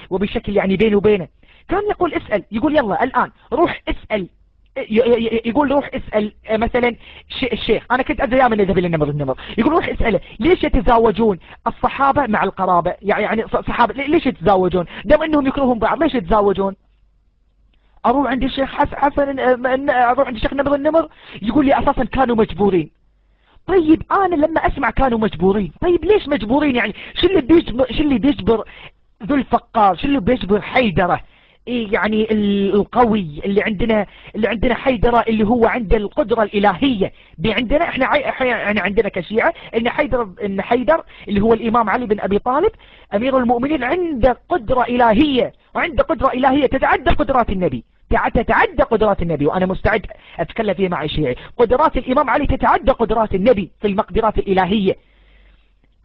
وبشكل يعني بيني وبينه. كان يقول اسأل، يقول يلا الآن روح اسأل، يقول روح اسأل مثلا الشيخ، أنا كنت أدري من ذهب النمر، يقول روح اسأله ليش يتزاوجون الصحابة مع القرابة، يعني الصحابة ليش يتزاوجون دام أنهم يكرهون بعض، ليش يتزاوجون؟ أروح عند الشيخ حسن، أروح عند الشيخ النمر يقول لي أساسا كانوا مجبورين. طيب أنا لما أسمع كانوا مجبورين، طيب ليش مجبورين؟ يعني شو اللي بيجبر ذو الفقار، شو اللي بيجبر حيدرة يعني القوي اللي عندنا حيدرة اللي هو عنده القدرة الإلهية. عندنا احنا يعني عندنا كشيعة ان حيدر اللي هو الإمام علي بن أبي طالب أمير المؤمنين عنده قدرة إلهية، وعنده قدرة إلهية تتعدى قدرات النبي، تتعدى قدرات النبي، وأنا مستعد أتكلم فيها مع الشيعي. قدرات الإمام علي تتعدى قدرات النبي في المقدرات الإلهية،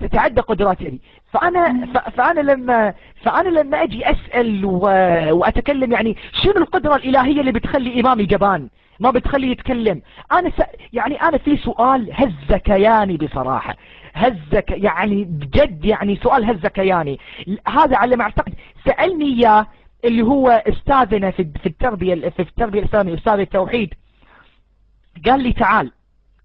تتعدى قدرات النبي. فأنا لما أجي أسأل وأتكلم يعني شنو القدرة الإلهية اللي بتخلي إمامي جبان ما بتخليه يتكلم؟ أنا في سؤال هز كياني بصراحة، يعني بجد يعني سؤال هز كياني. هذا على ما أعتقد سألني إياه اللي هو استاذنا في التربية الإسلامية، أستاذ التوحيد. قال لي تعال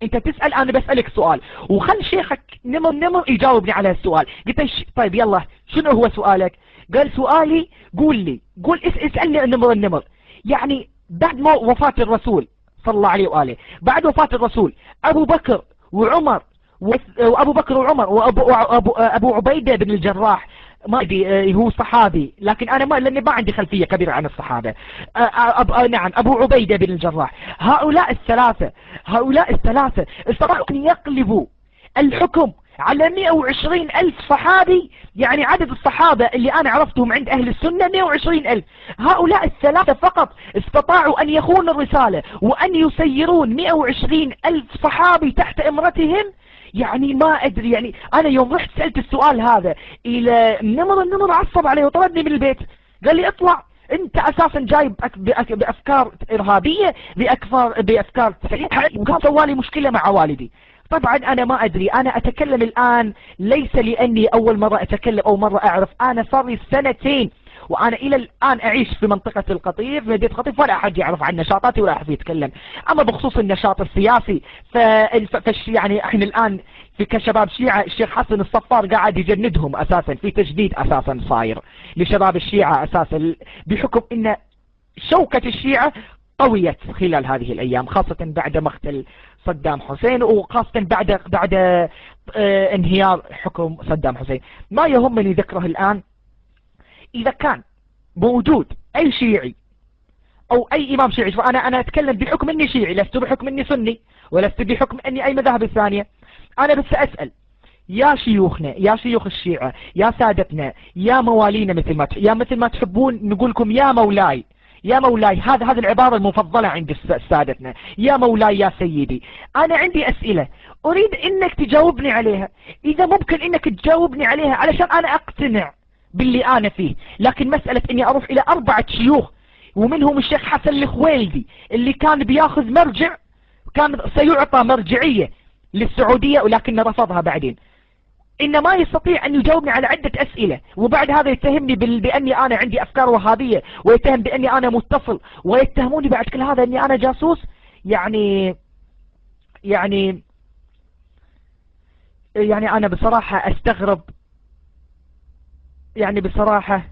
انت تسأل، انا بسألك سؤال وخل شيخك نمر يجاوبني على السؤال. قلت طيب يلا شنو هو سؤالك؟ قال سؤالي قول اسألني النمر يعني بعد ما وفاة الرسول صلى الله عليه وآله، بعد وفاة الرسول أبو بكر وعمر وأبو عبيدة بن الجراح، ما ادري هو صحابي لكن انا لاني ما عندي خلفية كبيرة عن الصحابة. نعم ابو عبيدة بن الجراح، هؤلاء الثلاثة استطاعوا ان يقلبوا الحكم على 120 ألف صحابي. يعني عدد الصحابة اللي أنا عرفتهم عند أهل السنة 120 ألف. هؤلاء الثلاثة فقط استطاعوا أن يخونوا الرسالة وأن يسيرون 120 ألف صحابي تحت إمرتهم. يعني ما أدري، يعني أنا يوم رحت سألت السؤال هذا إلى النمر عصب علي وطردني من البيت، قال لي اطلع انت اساسا جايب بافكار ارهابية، بافكار سيئة، وكان سوالي مشكلة مع والدي. طبعا انا ما ادري، انا اتكلم الان ليس لاني اول مرة اتكلم او مرة اعرف، انا صار لي 2 سنين وانا الى الان اعيش في منطقة القطيف، في مدينة القطيف، ولا احد يعرف عن نشاطاتي ولا احد يتكلم. اما بخصوص النشاط السياسي يعني احنا الان في كشباب شيعة الشيخ حسن الصفار قاعد يجندهم اساسا، في تجديد اساسا صاير لشباب الشيعة اساسا بحكم ان شوكة الشيعة قويت خلال هذه الايام، خاصة بعد مقتل صدام حسين، وخاصة بعد انهيار حكم صدام حسين. ما يهمني ذكره الان. إذا كان موجود أي شيعي أو أي إمام شيعي، أنا أتكلم بحكم أني شيعي، لست بحكم أني سني، ولست بحكم أني أي مذاهب الثانية. أنا بس أسأل يا شيوخنا، يا شيوخ الشيعة، يا سادتنا، يا موالينا، مثل ما تحبون نقولكم يا مولاي، يا مولاي. هذا العبارة المفضلة عند سادتنا، يا مولاي يا سيدي. أنا عندي أسئلة أريد أنك تجاوبني عليها، إذا ممكن أنك تجاوبني عليها علشان أنا أقتنع باللي أنا فيه. لكن مسألة إني أروح إلى 4 شيوخ ومنهم الشيخ حسن الخويلدي اللي كان بياخذ مرجع، كان سيعطى مرجعية للسعودية ولكن رفضها بعدين، إن ما يستطيع أن يجاوبني على عدة أسئلة، وبعد هذا يتهمني بأني أنا عندي أفكار وهابية، ويتهم بأني أنا متصل، ويتهموني بعد كل هذا أني أنا جاسوس. يعني أنا بصراحة أستغرب، يعني بصراحة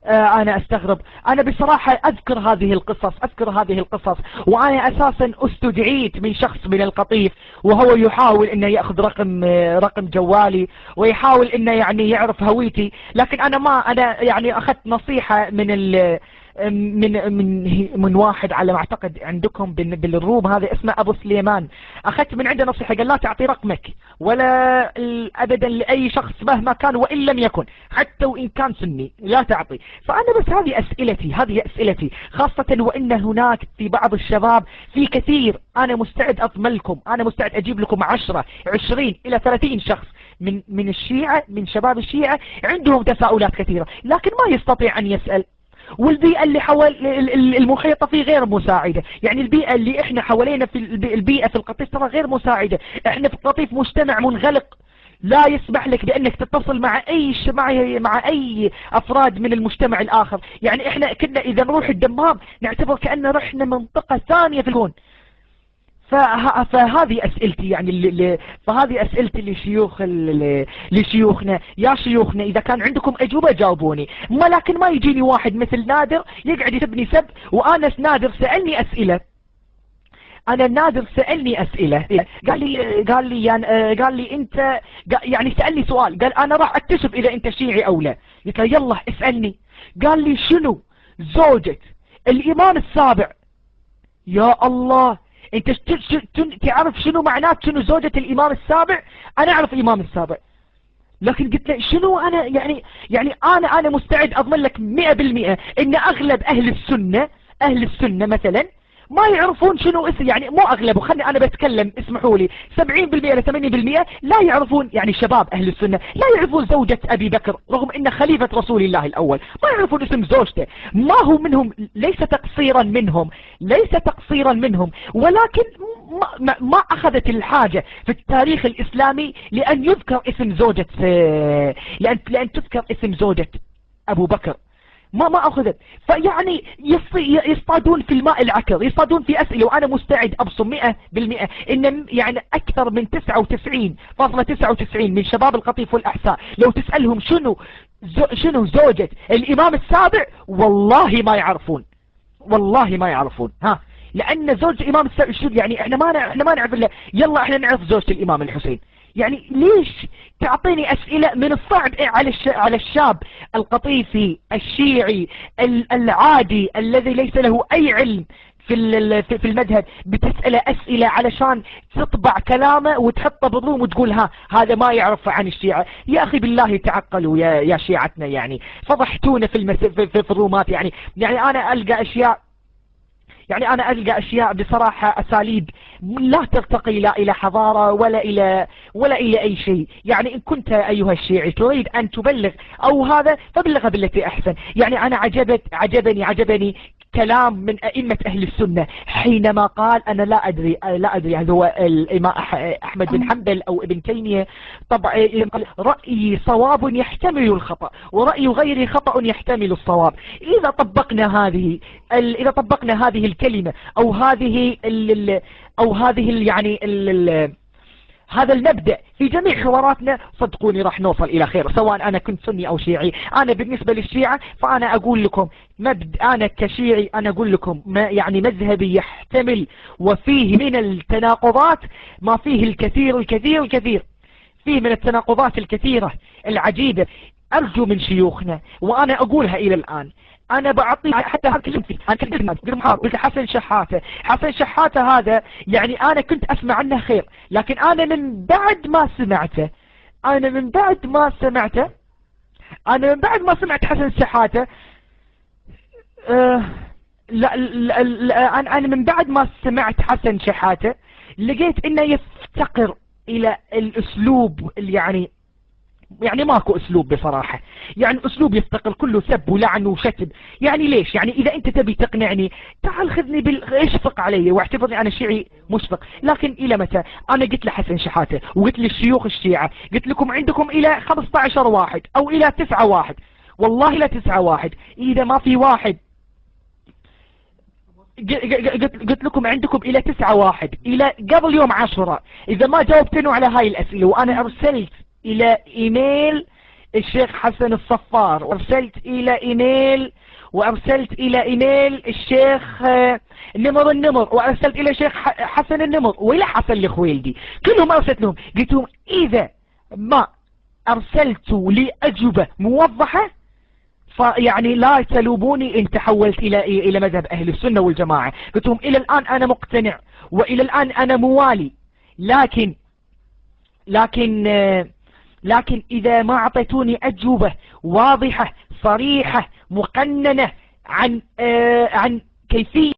أنا أستغرب. أنا بصراحة أذكر هذه القصص وأنا أساسا استدعيت من شخص من القطيف وهو يحاول أنه يأخذ رقم جوالي ويحاول أنه يعني يعرف هويتي، لكن أنا يعني أخذت نصيحة من واحد على ما اعتقد عندكم بالروم، هذا اسمه ابو سليمان. اخذت من عنده نصيحة، قال لا تعطي رقمك ولا ابدا لاي شخص مهما كان وان لم يكن، حتى وان كان سني لا تعطي. فانا بس هذه اسئلتي خاصة وان هناك في بعض الشباب، في كثير، انا مستعد اضملكم، انا مستعد اجيب لكم 10 20 الى 30 شخص من الشيعة، من شباب الشيعة عندهم تساؤلات كثيرة لكن ما يستطيع ان يسأل. والبيئة اللي حول المحيطة فيه غير مساعدة، يعني البيئة اللي احنا حوالينا في البيئة في القطيف ترى غير مساعدة. احنا في القطيف مجتمع منغلق، لا يسمح لك بأنك تتصل مع أي أفراد من المجتمع الآخر. يعني إحنا كنا إذا نروح الدمام نعتبر كأننا رحنا منطقة ثانية في الكون. فهذه أسئلتي يعني فهذه أسئلتي لشيوخنا. يا شيوخنا إذا كان عندكم أجوبة جاوبوني، لكن ما يجيني واحد مثل نادر يقعد يسبني سب، وأنا نادر سألني أسئلة. قال لي انت، يعني سألني سؤال، قال انا راح اكتشف اذا انت شيعي او لا. قلت له يلا اسألني. قال لي شنو زوجة الامام السابع؟ يا الله، انت تعرف شنو معنات شنو زوجة الامام السابع؟ انا اعرف الامام السابع، لكن قلت له شنو انا يعني انا مستعد اضمن لك 100% ان اغلب اهل السنة مثلا ما يعرفون شنو اسم، يعني مو اغلبه، خلني انا بتكلم، اسمحوا لي، 70% إلى 80% لا يعرفون، يعني شباب اهل السنة لا يعرفون زوجة ابي بكر رغم ان خليفة رسول الله الاول، ما يعرفون اسم زوجته. ما هو منهم، ليس تقصيرا منهم، ولكن ما اخذت الحاجة في التاريخ الاسلامي لان يذكر اسم زوجة لان تذكر اسم زوجة ابو بكر، ما أخذت. فيعني يصطادون في الماء العكر، يصطادون في أسئلة، وأنا مستعد أبصم 100% إن يعني أكثر من 99.99 من شباب القطيف والأحساء لو تسألهم شنو زوجة الإمام السابع والله ما يعرفون. لأن زوجة الإمام السابع يعني إحنا ما نعرف إلا يلا إحنا نعرف زوجة الإمام الحسين. يعني ليش تعطيني أسئلة من الصعب على الشاب القطيفي الشيعي العادي الذي ليس له أي علم في المذهب، بتسأله أسئلة علشان تطبع كلامه وتحطه بالروم وتقول هذا ما يعرف عن الشيعة؟ يا أخي بالله تعقلوا يا شيعتنا، يعني فضحتونا في الرومات. يعني أنا ألقى أشياء بصراحة أساليب لا ترتقي لا إلى حضارة ولا إلى أي شيء. يعني إن كنت أيها الشيعي تريد أن تبلغ أو هذا فبلغ بالتي أحسن. يعني أنا عجبني كلام من أئمة أهل السنة حينما قال أنا لا أدري هل هو الإمام أحمد بن حنبل أو ابن تيمية، طبعا رأيي صواب يحتمل الخطأ ورأي غيري خطأ يحتمل الصواب. إذا طبقنا هذه الكلمة أو هذه يعني هذا المبدأ في جميع حواراتنا، صدقوني راح نوصل إلى خير، سواء أنا كنت سني أو شيعي. أنا بالنسبة للشيعة فأنا أقول لكم أنا كشيعي أنا أقول لكم يعني مذهبي يحتمل وفيه من التناقضات ما فيه الكثير فيه من التناقضات الكثيرة العجيبة. أرجو من شيوخنا، وأنا أقولها إلى الآن، أنا بعطي حتى كلمت فيه، أنا قلت حسن شحاتة هذا يعني أنا كنت أسمع عنه خير، لكن أنا من بعد ما سمعت حسن شحاتة أنا من بعد ما سمعت حسن شحاتة لقيت إنه يفتقر إلى الأسلوب يعني ماكو اسلوب بصراحة، يعني اسلوب يفتقر كله سب ولعن وشتم. يعني ليش؟ يعني اذا انت تبي تقنعني تعال خذني اشفق علي واعتبرني انا شيعي مشفق، لكن الى متى؟ انا قلت لحسن شحاتة وقلت للشيوخ الشيعة، قلت لكم عندكم الى 15 واحد او الى 9 واحد، والله الى 9 واحد، اذا ما في واحد قلت لكم عندكم الى 9 واحد الى قبل يوم 10 اذا ما جاوبتنوا على هاي الاسئلة. وانا ارسلت الى ايميل الشيخ حسن الصفار، وارسلت الى ايميل الشيخ النمر، وارسلت الى الشيخ حسن النمر والى حسن الخويلدي، كلهم ارسلت لهم، قلت لهم اذا ما ارسلتوا لي اجوبة موضحة فيعني لا تلوموني ان تحولت الى مذهب اهل السنة والجماعة. قلت لهم الى الان انا مقتنع والى الان انا موالي، لكن إذا ما أعطيتوني أجوبة واضحة صريحة مقننة عن كيفية